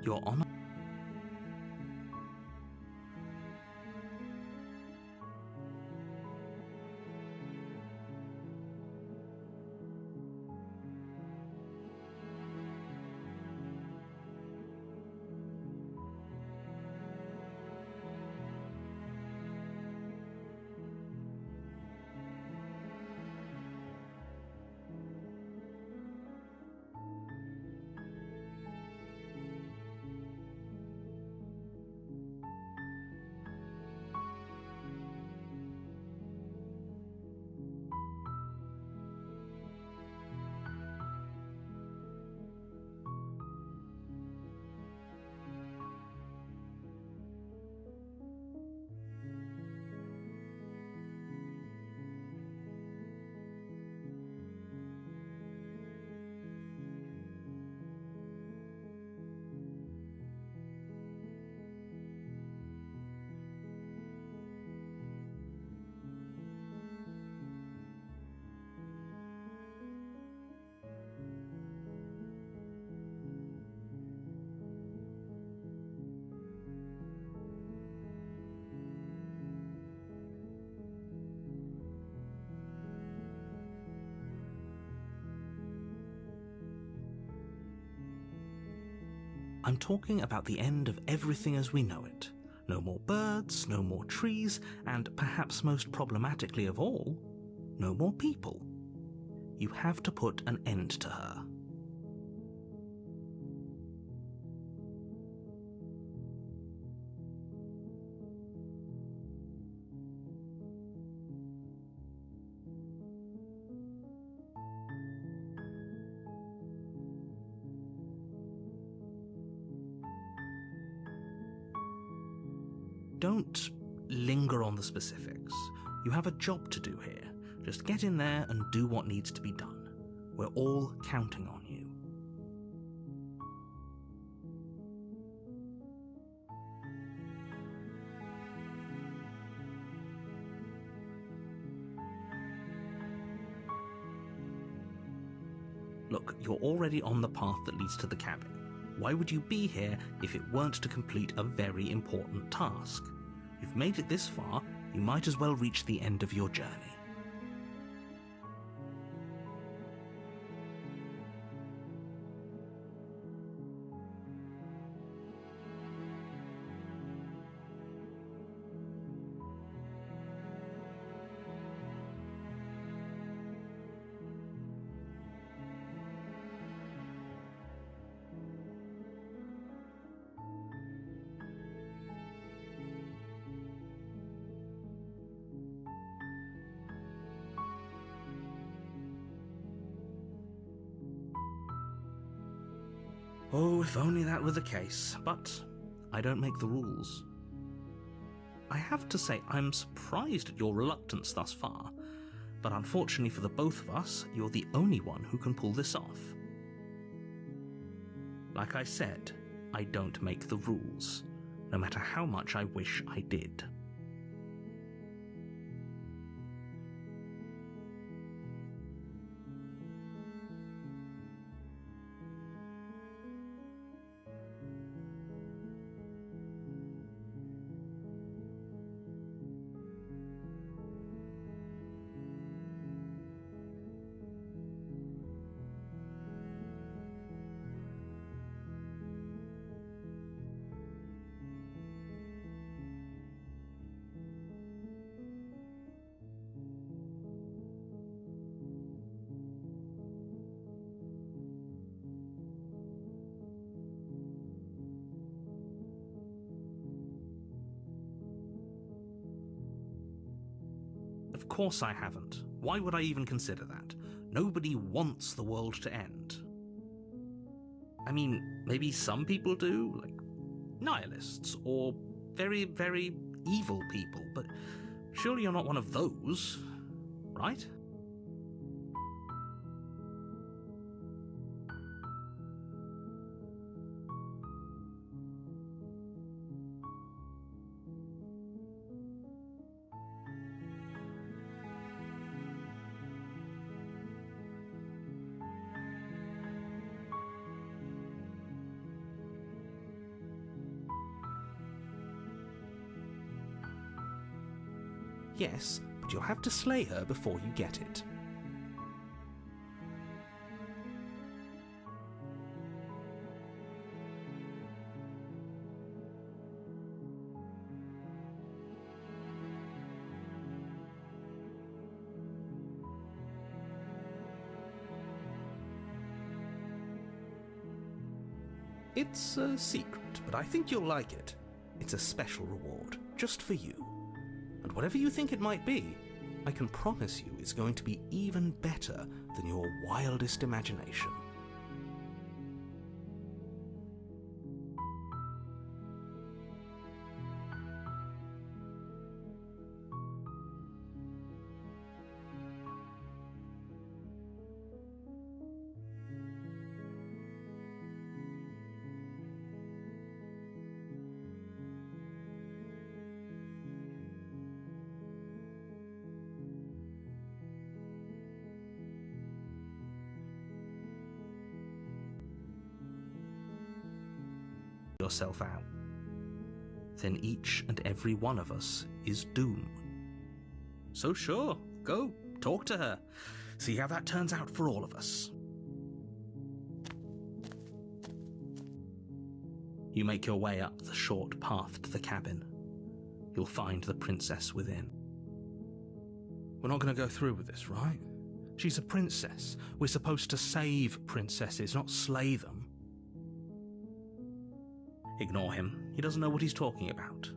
Your Honor. I'm talking about the end of everything as we know it. No more birds, no more trees, and perhaps most problematically of all, no more people. You have to put an end to her. Don't linger on the specifics. You have a job to do here. Just get in there and do what needs to be done. We're all counting on you. Look, you're already on the path that leads to the cabin. Why would you be here if it weren't to complete a very important task? You've made it this far, you might as well reach the end of your journey. Oh, if only that were the case, but I don't make the rules. I have to say, I'm surprised at your reluctance thus far, but unfortunately for the both of us, you're the only one who can pull this off. Like I said, I don't make the rules, no matter how much I wish I did. Of course I haven't. Why would I even consider that? Nobody wants the world to end. I mean, maybe some people do, like nihilists, or very, very evil people, but surely you're not one of those, right? Yes, but you'll have to slay her before you get it. It's a secret, but I think you'll like it. It's a special reward, just for you. And whatever you think it might be, I can promise you it's going to be even better than your wildest imagination. Yourself out, then each and every one of us is doomed. So sure, go, talk to her, see how that turns out for all of us. You make your way up the short path to the cabin. You'll find the princess within. We're not going to go through with this, right? She's a princess. We're supposed to save princesses, not slay them. Ignore him. He doesn't know what he's talking about.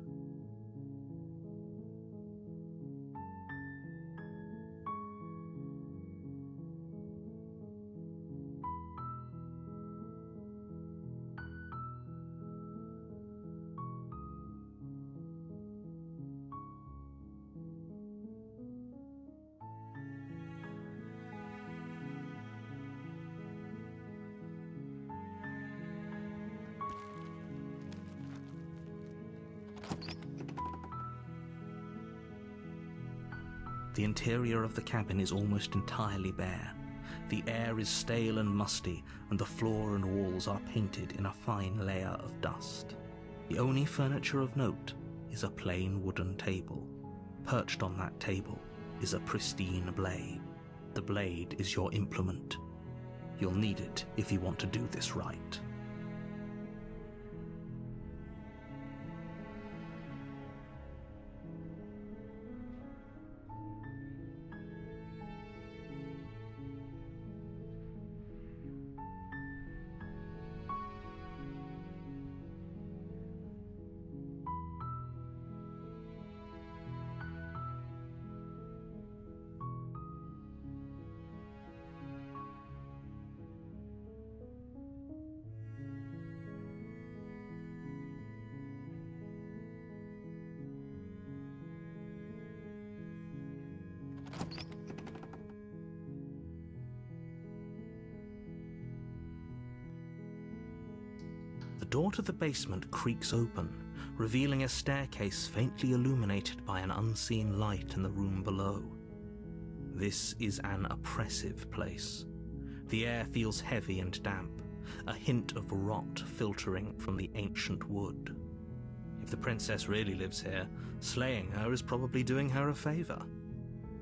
The interior of the cabin is almost entirely bare. The air is stale and musty, and the floor and walls are painted in a fine layer of dust. The only furniture of note is a plain wooden table. Perched on that table is a pristine blade. The blade is your implement. You'll need it if you want to do this right. The door to the basement creaks open, revealing a staircase faintly illuminated by an unseen light in the room below. This is an oppressive place. The air feels heavy and damp, a hint of rot filtering from the ancient wood. If the princess really lives here, slaying her is probably doing her a favor.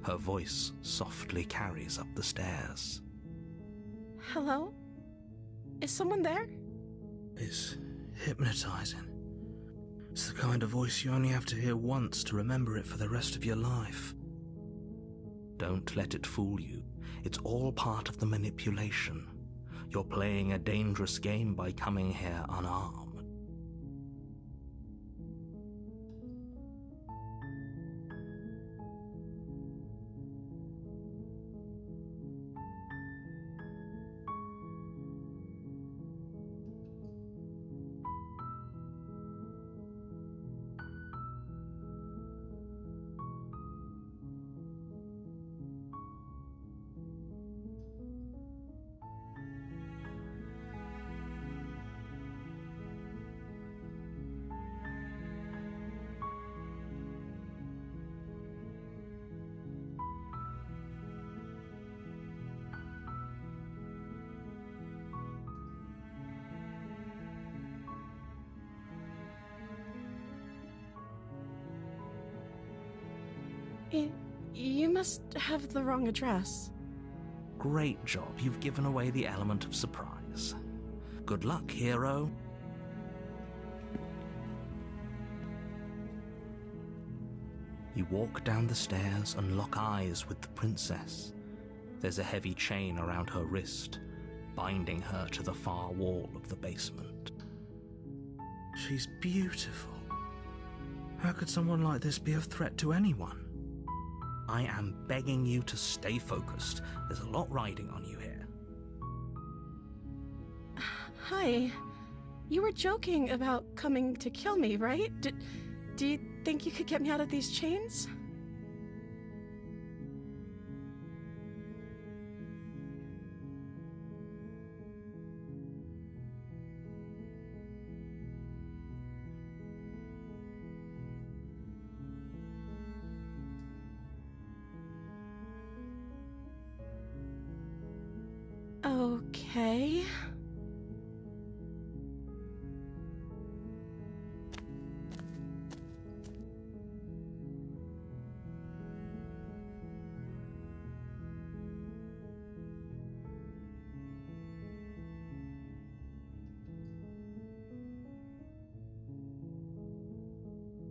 Her voice softly carries up the stairs. Hello? Is someone there? It's hypnotizing. It's the kind of voice you only have to hear once to remember it for the rest of your life. Don't let it fool you. It's all part of the manipulation. You're playing a dangerous game by coming here unarmed. Y- you must have the wrong address. Great job, you've given away the element of surprise. Good luck, hero. You walk down the stairs and lock eyes with the princess. There's a heavy chain around her wrist, binding her to the far wall of the basement. She's beautiful. How could someone like this be a threat to anyone? I am begging you to stay focused. There's a lot riding on you here. Hi. You were joking about coming to kill me, right? Do you think you could get me out of these chains? Okay.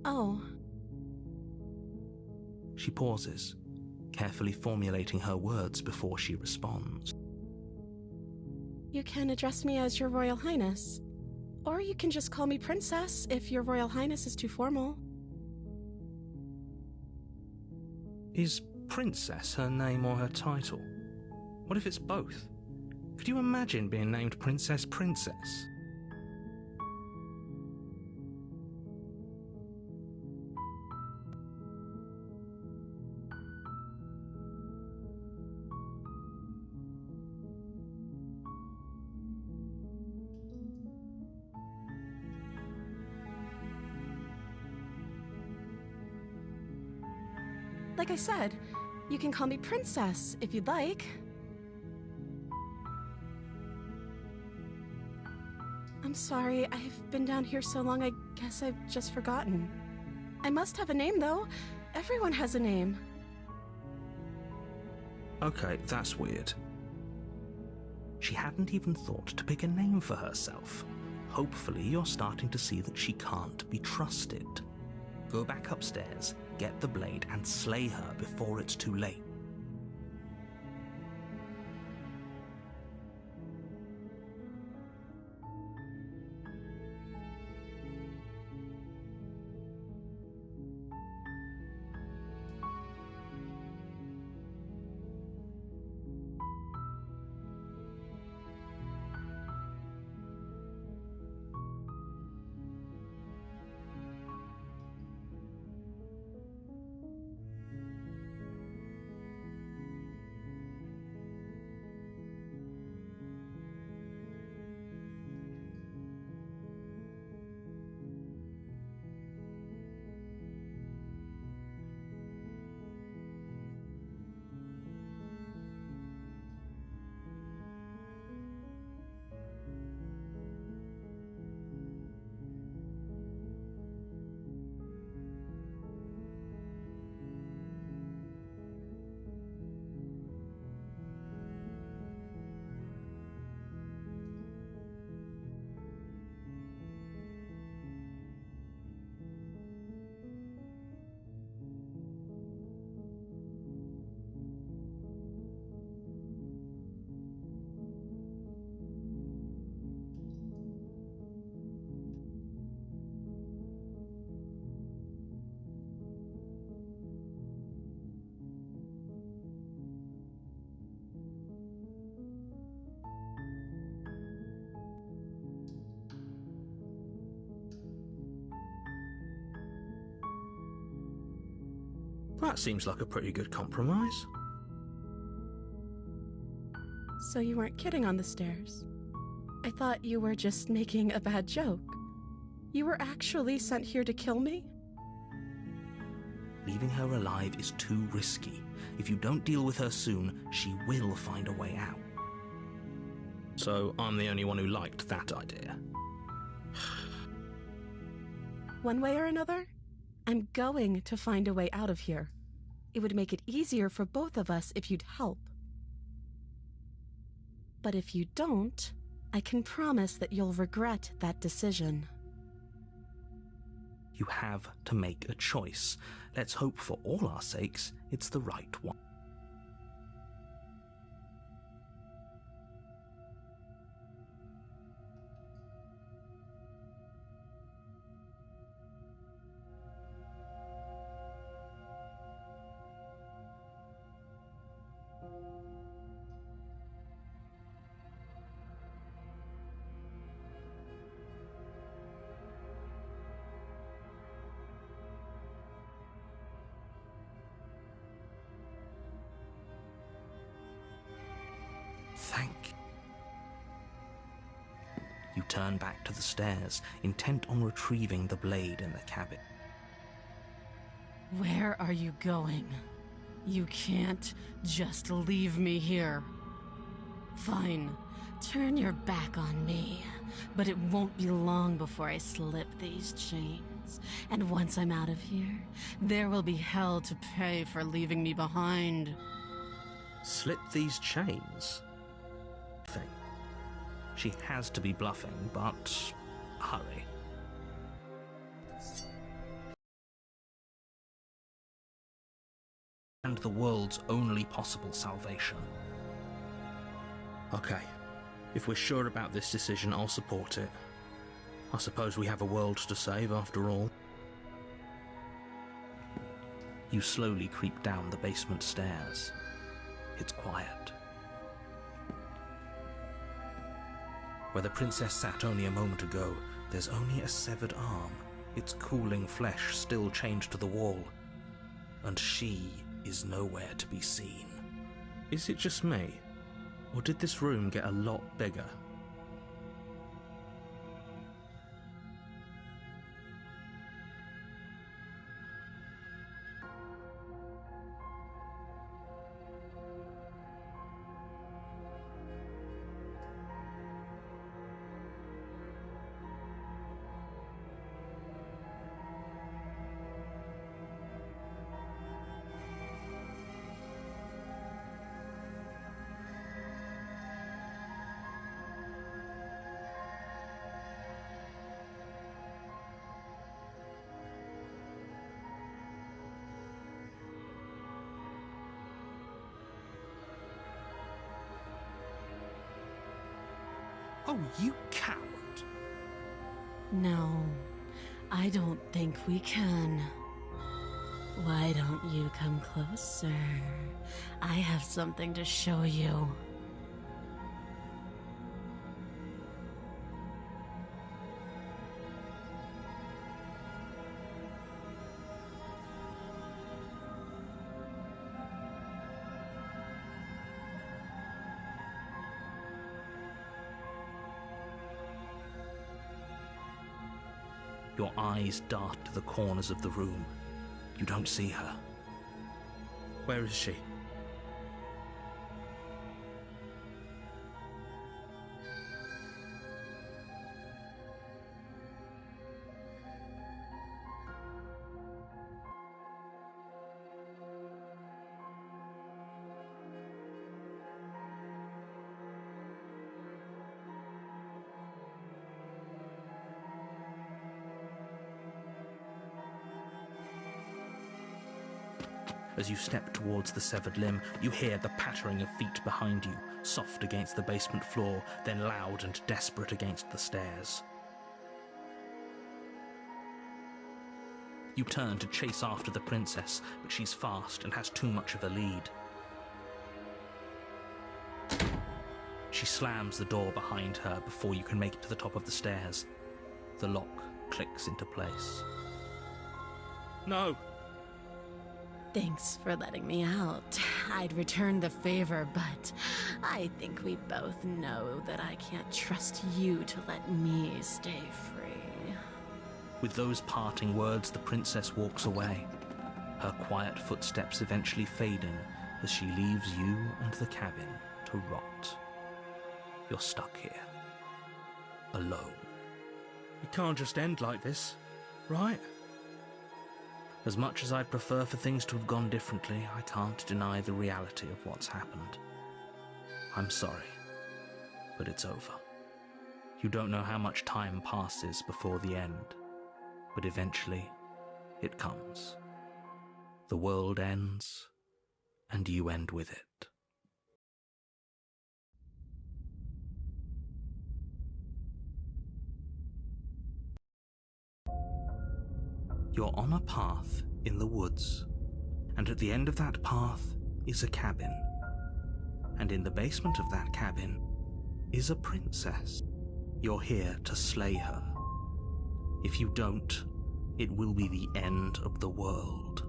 Oh. She pauses, carefully formulating her words before she responds. You can address me as Your Royal Highness. Or you can just call me Princess if Your Royal Highness is too formal. Is Princess her name or her title? What if it's both? Could you imagine being named Princess Princess? Like I said, you can call me Princess if you'd like. I'm sorry, I've been down here so long I guess I've just forgotten. I must have a name, though. Everyone has a name. Okay, that's weird. She hadn't even thought to pick a name for herself. Hopefully you're starting to see that she can't be trusted. Go back upstairs, get the blade, and slay her before it's too late. That seems like a pretty good compromise. So you weren't kidding on the stairs. I thought you were just making a bad joke. You were actually sent here to kill me? Leaving her alive is too risky. If you don't deal with her soon, she will find a way out. So I'm the only one who liked that idea. One way or another, I'm going to find a way out of here. It would make it easier for both of us if you'd help. But if you don't, I can promise that you'll regret that decision. You have to make a choice. Let's hope for all our sakes it's the right one. Thank you. You turn back to the stairs, intent on retrieving the blade in the cabin. Where are you going? You can't just leave me here. Fine, turn your back on me, but it won't be long before I slip these chains. And once I'm out of here, there will be hell to pay for leaving me behind. Slip these chains? She has to be bluffing, but hurry. And the world's only possible salvation. Okay, if we're sure about this decision, I'll support it. I suppose we have a world to save after all. You slowly creep down the basement stairs. It's quiet. Where the princess sat only a moment ago, there's only a severed arm, its cooling flesh still chained to the wall. And she is nowhere to be seen. Is it just me? Or did this room get a lot bigger? Oh, you coward! No, I don't think we can. Why don't you come closer? I have something to show you. Your eyes dart to the corners of the room. You don't see her. Where is she? As you step towards the severed limb, you hear the pattering of feet behind you, soft against the basement floor, then loud and desperate against the stairs. You turn to chase after the princess, but she's fast and has too much of a lead. She slams the door behind her before you can make it to the top of the stairs. The lock clicks into place. No! Thanks for letting me out. I'd return the favor, but I think we both know that I can't trust you to let me stay free. With those parting words, the princess walks away, her quiet footsteps eventually fading as she leaves you and the cabin to rot. You're stuck here, alone. It can't just end like this, right? As much as I'd prefer for things to have gone differently, I can't deny the reality of what's happened. I'm sorry, but it's over. You don't know how much time passes before the end, but eventually it comes. The world ends, and you end with it. You're on a path in the woods, and at the end of that path is a cabin. And in the basement of that cabin is a princess. You're here to slay her. If you don't, it will be the end of the world.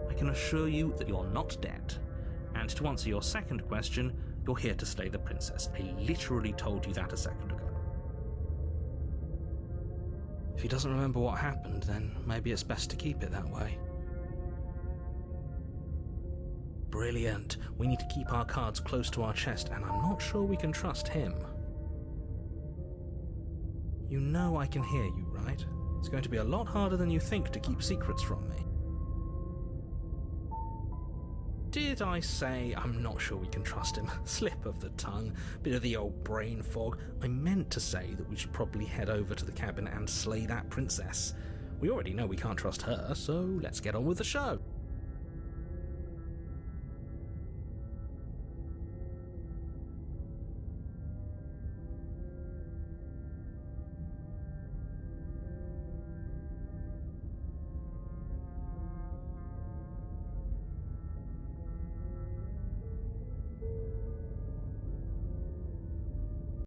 I can assure you that you're not dead. And to answer your second question, you're here to slay the princess. I literally told you that a second ago. If he doesn't remember what happened, then maybe it's best to keep it that way. Brilliant. We need to keep our cards close to our chest, and I'm not sure we can trust him. You know I can hear you, right? It's going to be a lot harder than you think to keep secrets from me. Did I say I'm not sure we can trust him? Slip of the tongue, bit of the old brain fog. I meant to say that we should probably head over to the cabin and slay that princess. We already know we can't trust her, so let's get on with the show.